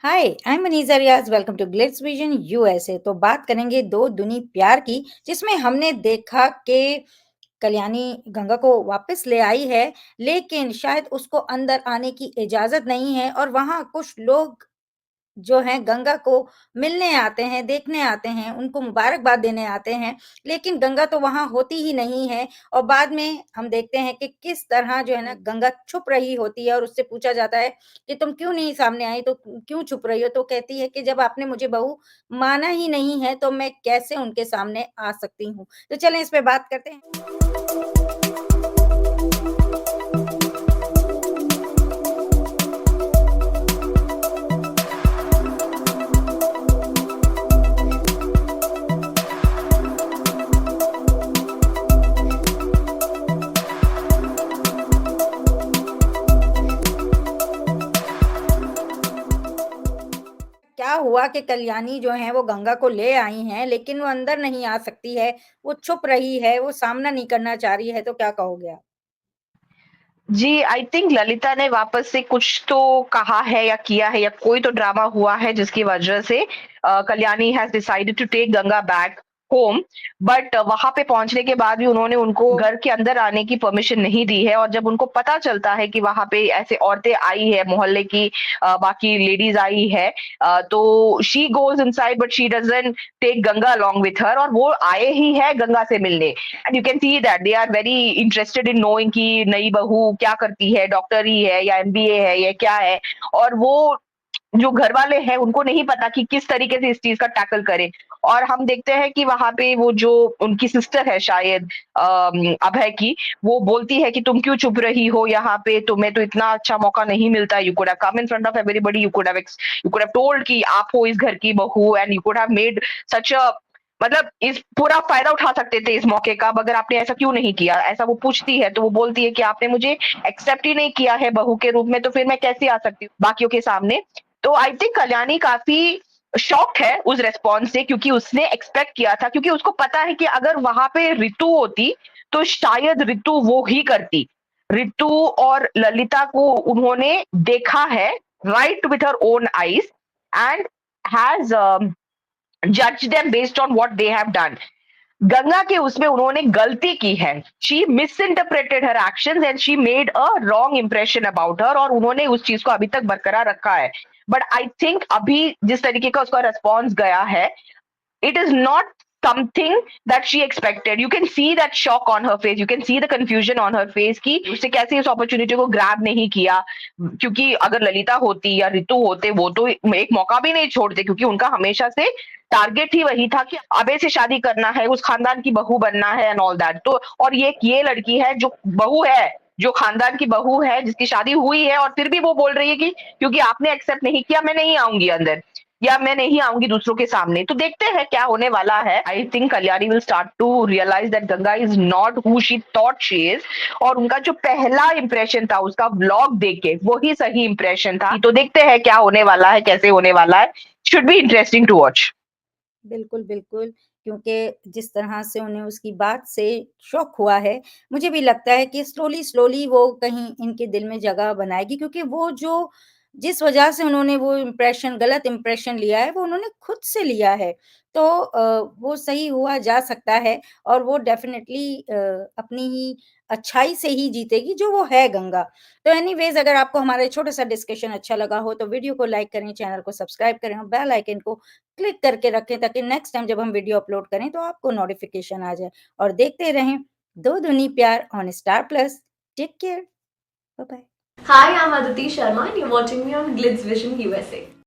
Hi, I am Maniza Riaz. Welcome to Glitz Vision USA. तो बात करेंगे दो दुनी प्यार की, जिसमें हमने देखा कि कल्याणी गंगा को वापस ले आई है, लेकिन शायद उसको अंदर आने की इजाजत नहीं है और वहां कुछ लोग जो हैं गंगा को मिलने आते हैं, देखने आते हैं, उनको मुबारकबाद देने आते हैं, लेकिन गंगा तो वहाँ होती ही नहीं है। और बाद में हम देखते हैं कि किस तरह जो है ना गंगा छुप रही होती है और उससे पूछा जाता है कि तुम क्यों नहीं सामने आई, तो क्यों छुप रही हो? तो कहती है कि जब आपने मुझे बहू माना ही नहीं है, तो मैं कैसे उनके सामने आ सकती हूँ? तो चलें इस पे बात करते हैं। क्या हुआ कि कल्याणी जो है वो गंगा को ले आई हैं, लेकिन वो अंदर नहीं आ सकती है, वो छुप रही है, वो सामना नहीं करना चाह रही है, तो क्या कहोगे आप? जी, आई थिंक ललिता ने वापस से कुछ तो कहा है या किया है या कोई तो ड्रामा हुआ है जिसकी वजह से Kalyani has decided to take Ganga back home. But वहाँ पे पहुँचने के बाद भी उन्होंने उनको घर के अंदर आने की परमिशन नहीं दी है, और जब उनको पता चलता है कि वहाँ पे ऐसे औरतें आई है, मोहल्ले की बाकी लेडीज़ आई है, तो she goes inside but she doesn't take Ganga along with her, और वो आए ही है गंगा से मिलने। And you can see that they are very interested in knowing कि नई बहू क्या करती है, डॉक्टर ही है या एमबीए है या क्या है। और वो जो घर वाले हैं उनको नहीं पता कि किस तरीके से इस चीज का टैकल करें। और हम देखते हैं कि वहां पे वो जो उनकी सिस्टर है शायद अभय की, वो बोलती है कि तुम क्यों चुप रही हो यहाँ पे, तुम्हें तो इतना अच्छा मौका नहीं मिलता, you could have come in front of everybody, you could have told कि आप हो इस घर की बहू, and you could have made such a, मतलब इस पूरा फायदा उठा सकते थे इस मौके का, मगर आपने ऐसा क्यों नहीं किया? ऐसा वो पूछती है तो वो बोलती है कि आपने मुझे एक्सेप्ट ही नहीं किया है बहू के रूप में, तो फिर मैं कैसे आ सकती हूँ बाकियों के सामने। तो आई थिंक कल्याणी काफी शॉक्ड है उस रिस्पॉन्स से, क्योंकि उसने एक्सपेक्ट किया था, क्योंकि उसको पता है कि अगर वहां पे रितु होती तो शायद रितु वो ही करती। रितु और ललिता को उन्होंने देखा है right with her own eyes, and has जज them based on what they have done. Ganga के उसमें उन्होंने गलती की है, she misinterpreted her action and she made a wrong impression about her, और उन्होंने उस चीज को अभी तक बरकरार रखा है। बट आई थिंक अभी जिस तरीके का उसका रिस्पॉन्स गया है, it is not something that she expected. You can see that shock on her face, you can see the confusion on her face कि उससे कैसे इस अपॉर्चुनिटी को ग्रैब नहीं किया। क्योंकि अगर ललिता होती या रितु होते, वो तो एक मौका भी नहीं छोड़ते, क्योंकि उनका हमेशा से टारगेट ही वही था कि अबे से शादी करना है, उस खानदान की बहू बनना है एंड ऑल दैट। तो और ये लड़की है जो बहू है, जो खानदान की बहू है, जिसकी शादी हुई है, और फिर भी वो बोल रही है कि क्योंकि आपने एक्सेप्ट नहीं किया मैं नहीं आऊंगी अंदर, या मैं नहीं आऊंगी दूसरों के सामने। तो देखते हैं क्या होने वाला है। I think Kalyani will start to realize that Ganga is not who she thought she is, और उनका जो पहला इंप्रेशन था उसका व्लॉग देख के वही सही इंप्रेशन था। तो देखते हैं क्या होने वाला है, कैसे होने वाला है। Should be interesting to watch. बिल्कुल, बिल्कुल, क्योंकि जिस तरह से उन्हें उसकी बात से शॉक हुआ है, मुझे भी लगता है कि स्लोली-स्लोली वो कहीं इनके दिल में जगह बनाएगी, क्योंकि वो जो जिस वजह से उन्होंने वो इम्प्रेशन गलत इम्प्रेशन लिया है, वो उन्होंने खुद से लिया है। तो वो सही हुआ जा सकता है और वो डेफ़िनिटली अपनी ही अच्छाई से ही जीतेगी, जो वो है गंगा। तो एनीवेज़, अगर आपको हमारा ये छोटा-सा डिस्कशन अच्छा लगा हो, तो वीडियो को लाइक करें, चैनल को सब्सक्राइब करें और बेल आइकन को क्लिक करके रखें, ताकि नेक्स्ट टाइम जब हम वीडियो अपलोड करें तो आपको नोटिफिकेशन आ जाए। और देखते रहें Do Dooni Pyaar on Star Plus. Take care. Bye bye. Hi, I'm Aditi Sharma and you're watching me on Glitz Vision USA.